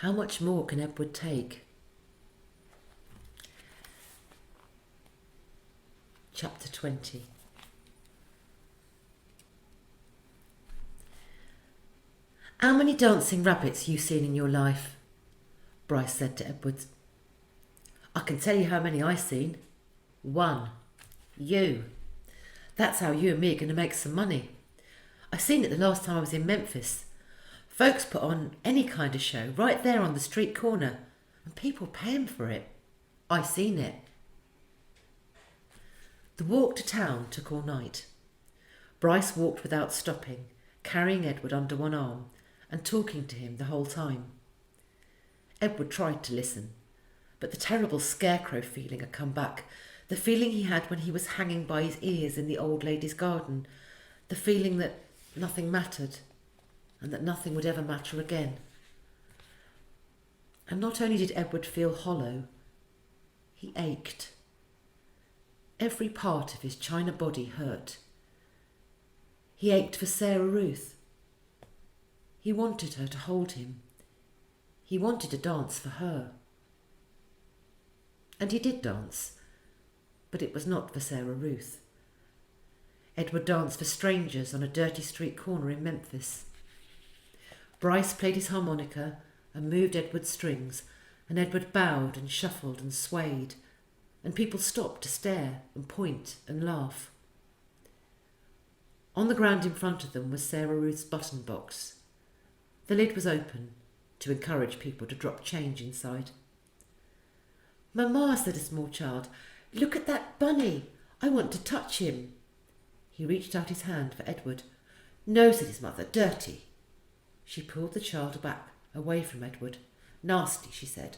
How much more can Edward take? Chapter 20. How many dancing rabbits you seen in your life? Bryce said to Edward. I can tell you how many I seen. 1. You. That's how you and me are going to make some money. I seen it the last time I was in Memphis. Folks put on any kind of show right there on the street corner, and people pay 'em for it. I seen it. The walk to town took all night. Bryce walked without stopping, carrying Edward under one arm and talking to him the whole time. Edward tried to listen, but the terrible scarecrow feeling had come back, the feeling he had when he was hanging by his ears in the old lady's garden, the feeling that nothing mattered and that nothing would ever matter again. And not only did Edward feel hollow, he ached. Every part of his china body hurt. He ached for Sarah Ruth. He wanted her to hold him. He wanted to dance for her. And he did dance, but it was not for Sarah Ruth. Edward danced for strangers on a dirty street corner in Memphis. Bryce played his harmonica and moved Edward's strings, and Edward bowed and shuffled and swayed, and people stopped to stare and point and laugh. On the ground in front of them was Sarah Ruth's button box. The lid was open to encourage people to drop change inside. Mamma, said a small child, look at that bunny. I want to touch him. He reached out his hand for Edward. No, said his mother, dirty. She pulled the child back, away from Edward. Nasty, she said.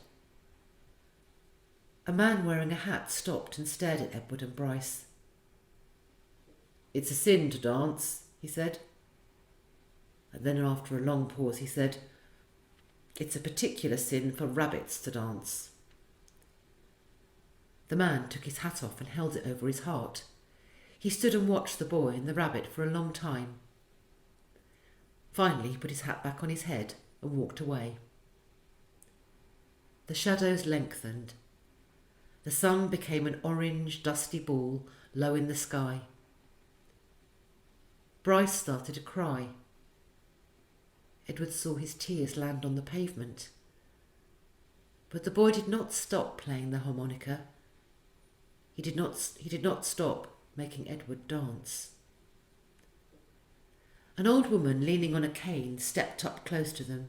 A man wearing a hat stopped and stared at Edward and Bryce. It's a sin to dance, he said. And then after a long pause he said, it's a particular sin for rabbits to dance. The man took his hat off and held it over his heart. He stood and watched the boy and the rabbit for a long time. Finally he put his hat back on his head and walked away. The shadows lengthened. The sun became an orange, dusty ball low in the sky. Bryce started to cry. Edward saw his tears land on the pavement. But the boy did not stop playing the harmonica. He did not stop making Edward dance. An old woman leaning on a cane stepped up close to them.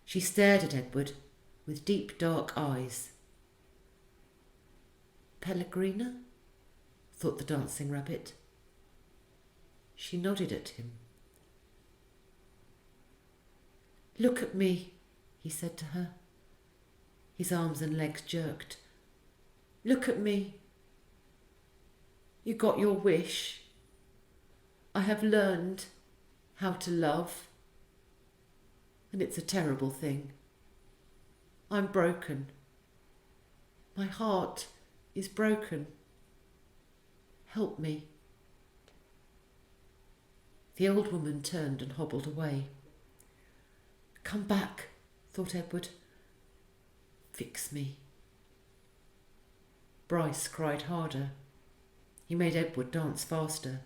She stared at Edward with deep dark eyes. Pellegrina? Thought the dancing rabbit. She nodded at him. Look at me, he said to her. His arms and legs jerked. Look at me. You got your wish. I have learned how to love. And it's a terrible thing. I'm broken. My heart is broken. Help me. The old woman turned and hobbled away. Come back, thought Edward. Fix me. Bryce cried harder. He made Edward dance faster.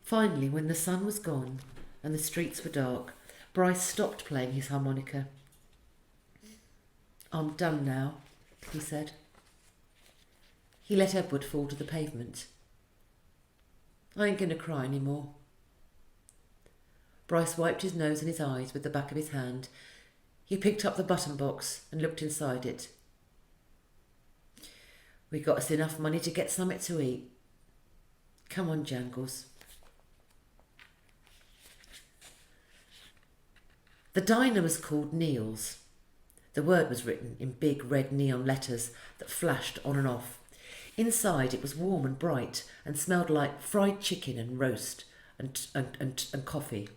Finally, when the sun was gone and the streets were dark, Bryce stopped playing his harmonica. I'm done now, he said. He let Edward fall to the pavement. I ain't going to cry any more. Bryce wiped his nose and his eyes with the back of his hand. He picked up the button box and looked inside it. We got us enough money to get something to eat. Come on, Jangles. The diner was called Neil's. The word was written in big red neon letters that flashed on and off. Inside it was warm and bright and smelled like fried chicken and roast and coffee.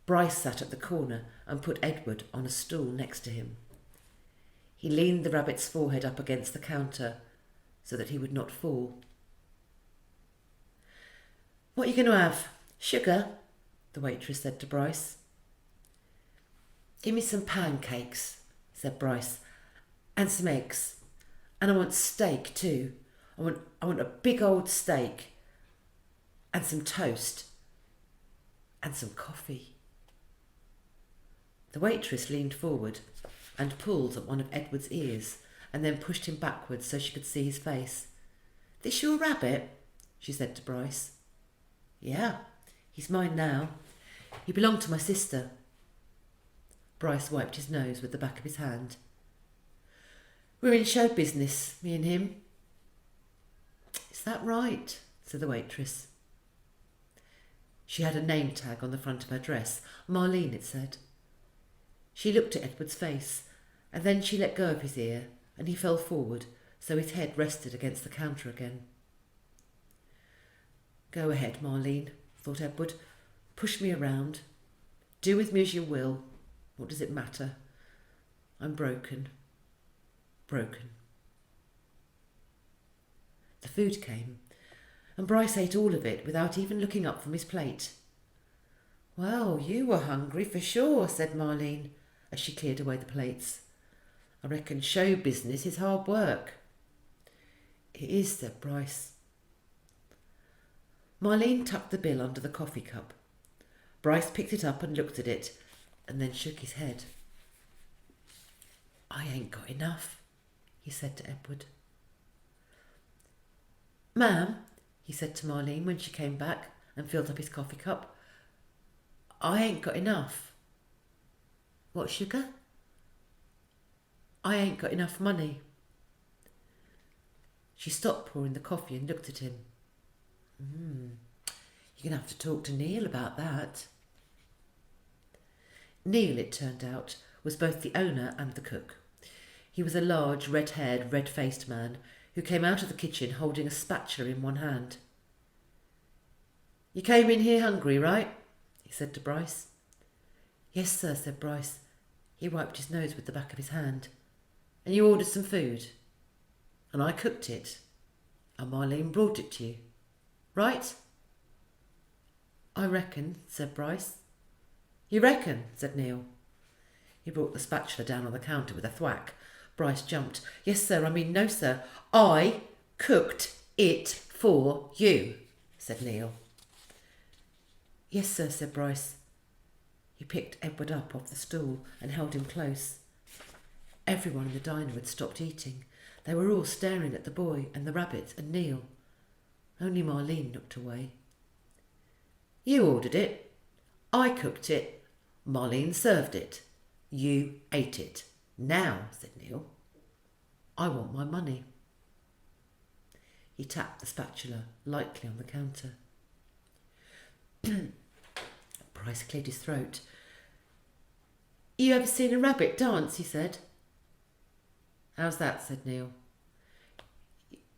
Bryce sat at the corner and put Edward on a stool next to him. He leaned the rabbit's forehead up against the counter so that he would not fall. What are you going to have? Sugar? The waitress said to Bryce. Give me some pancakes, said Bryce, and some eggs. And I want steak too. I want a big old steak and some toast and some coffee. The waitress leaned forward and pulled at one of Edward's ears and then pushed him backwards so she could see his face. "This your rabbit?" she said to Bryce. "Yeah, he's mine now. He belonged to my sister." Bryce wiped his nose with the back of his hand. "We're in show business, me and him." "Is that right?" said the waitress. She had a name tag on the front of her dress. Marlene, it said. She looked at Edward's face, and then she let go of his ear, and he fell forward, so his head rested against the counter again. "Go ahead, Marlene," thought Edward. "Push me around. Do with me as you will. What does it matter? I'm broken. Broken." The food came, and Bryce ate all of it without even looking up from his plate. "Well, you were hungry for sure," said Marlene, as she cleared away the plates. "I reckon show business is hard work." "It is," said Bryce. Marlene tucked the bill under the coffee cup. Bryce picked it up and looked at it, and then shook his head. "I ain't got enough," he said to Edward. "Ma'am," he said to Marlene when she came back and filled up his coffee cup, "I ain't got enough." "What, sugar?" "I ain't got enough money." She stopped pouring the coffee and looked at him. You're going to have to talk to Neil about that." Neil, it turned out, was both the owner and the cook. He was a large, red-haired, red-faced man who came out of the kitchen holding a spatula in one hand. "You came in here hungry, right?" he said to Bryce. "Yes, sir," said Bryce. He wiped his nose with the back of his hand. "And you ordered some food? And I cooked it. And Marlene brought it to you. Right?" "I reckon," said Bryce. "You reckon?" said Neil. He brought the spatula down on the counter with a thwack. Bryce jumped. "Yes, sir, I mean no, sir. I cooked it for you," said Neil. "Yes, sir," said Bryce. He picked Edward up off the stool and held him close. Everyone in the diner had stopped eating. They were all staring at the boy and the rabbit and Neil. Only Marlene looked away. "You ordered it. I cooked it. Marlene served it. You ate it. Now," said Neil, "I want my money." He tapped the spatula lightly on the counter. Bryce cleared his throat. "You ever seen a rabbit dance?" he said. "How's that?" said Neil.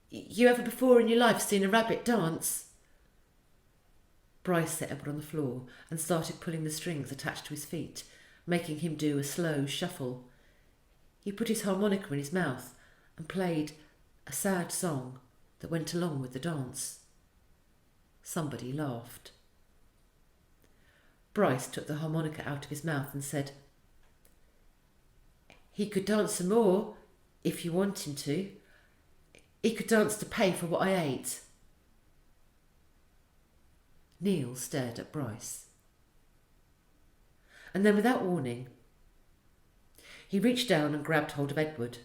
"You ever before in your life seen a rabbit dance?" Bryce set Edward on the floor and started pulling the strings attached to his feet, making him do a slow shuffle. He put his harmonica in his mouth and played a sad song that went along with the dance. Somebody laughed. Bryce took the harmonica out of his mouth and said, "He could dance some more, if you want him to. He could dance to pay for what I ate." Neil stared at Bryce. And then, without warning, he reached down and grabbed hold of Edward.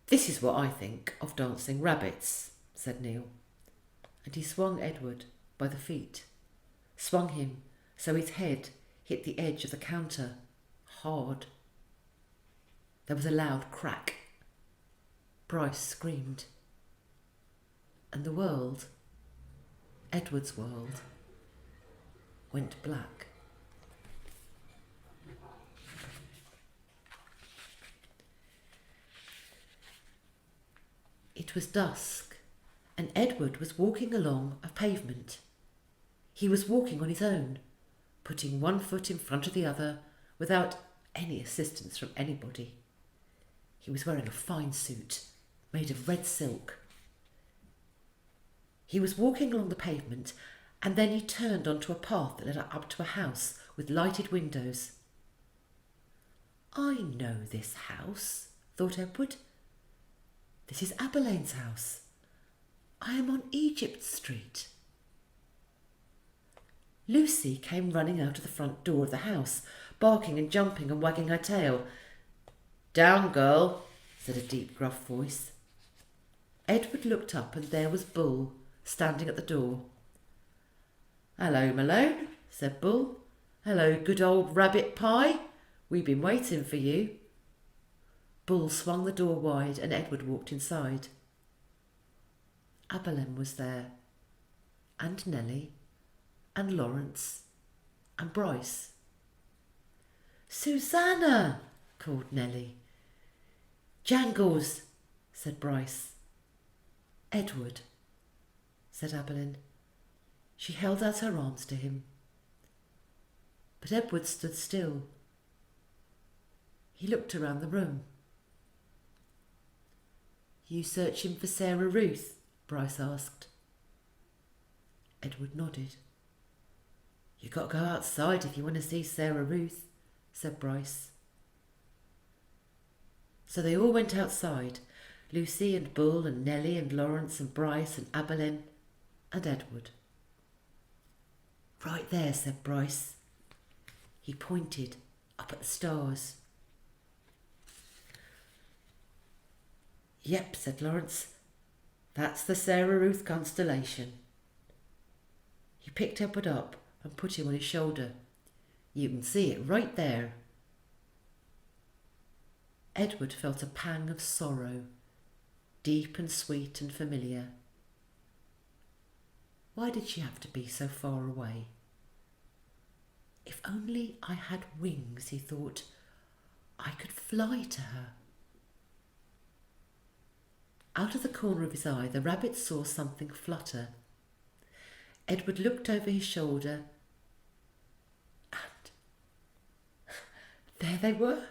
"This is what I think of dancing rabbits," said Neil. And he swung Edward by the feet, swung him so his head hit the edge of the counter hard. There was a loud crack. Bryce screamed. And the world, Edward's world, went black. It was dusk, and Edward was walking along a pavement. He was walking on his own, putting one foot in front of the other without any assistance from anybody. He was wearing a fine suit made of red silk. He was walking along the pavement, and then he turned onto a path that led up to a house with lighted windows. I know this house, thought Edward. This is Aberlane's house. I am on Egypt Street. Lucy came running out of the front door of the house, barking and jumping and wagging her tail. "Down, girl," said a deep, gruff voice. Edward looked up and there was Bull, standing at the door. "Hello, Malone," said Bull. "Hello, good old rabbit pie. We've been waiting for you." Bull swung the door wide and Edward walked inside. Aberlane was there, and Nellie, and Lawrence, and Bryce. "Susanna!" called Nellie. "Jangles!" said Bryce. "Edward," said Aberlane. She held out her arms to him. But Edward stood still. He looked around the room. "You searching for Sarah Ruth?" Bryce asked. Edward nodded. "You got to go outside if you want to see Sarah Ruth," said Bryce. So they all went outside, Lucy and Bull and Nellie and Lawrence and Bryce and Aberlane and Edward. "Right there," said Bryce. He pointed up at the stars. "Yep," said Lawrence. "That's the Sarah Ruth constellation." He picked Edward up and put him on his shoulder. "You can see it right there." Edward felt a pang of sorrow, deep and sweet and familiar. Why did she have to be so far away? If only I had wings, he thought, I could fly to her. Out of the corner of his eye, the rabbit saw something flutter. Edward looked over his shoulder, and there they were,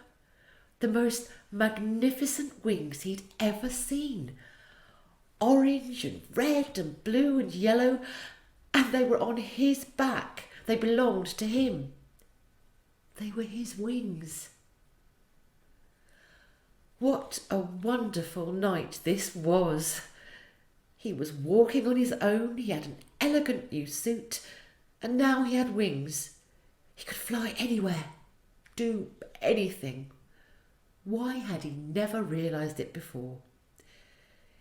the most magnificent wings he'd ever seen. Orange and red and blue and yellow, and they were on his back. They belonged to him. They were his wings. What a wonderful night this was. He was walking on his own, he had an elegant new suit, and now he had wings. He could fly anywhere, do anything. Why had he never realised it before?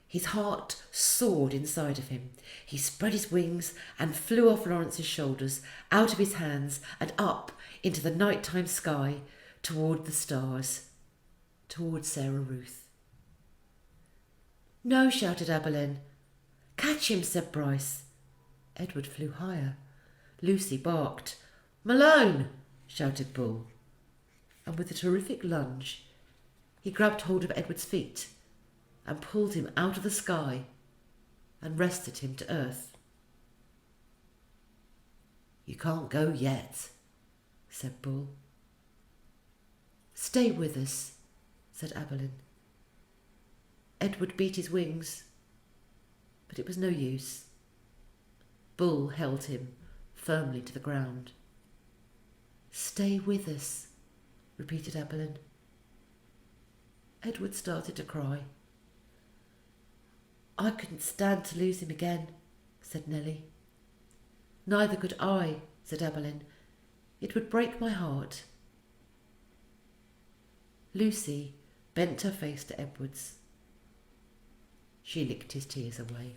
His heart soared inside of him. He spread his wings and flew off Lawrence's shoulders, out of his hands and up into the nighttime sky, toward the stars, toward Sarah Ruth. "No," shouted Aberlane. "Catch him," said Bryce. Edward flew higher. Lucy barked. "Malone!" shouted Bull. And with a terrific lunge, he grabbed hold of Edward's feet and pulled him out of the sky and rested him to earth. "You can't go yet," said Bull. "Stay with us," said Aberlane. Edward beat his wings, but it was no use. Bull held him firmly to the ground. "Stay with us," repeated Aberlane. Edward started to cry. "I couldn't stand to lose him again," said Nellie. "Neither could I," said Aberlane. "It would break my heart." Lucy bent her face to Edward's. She licked his tears away.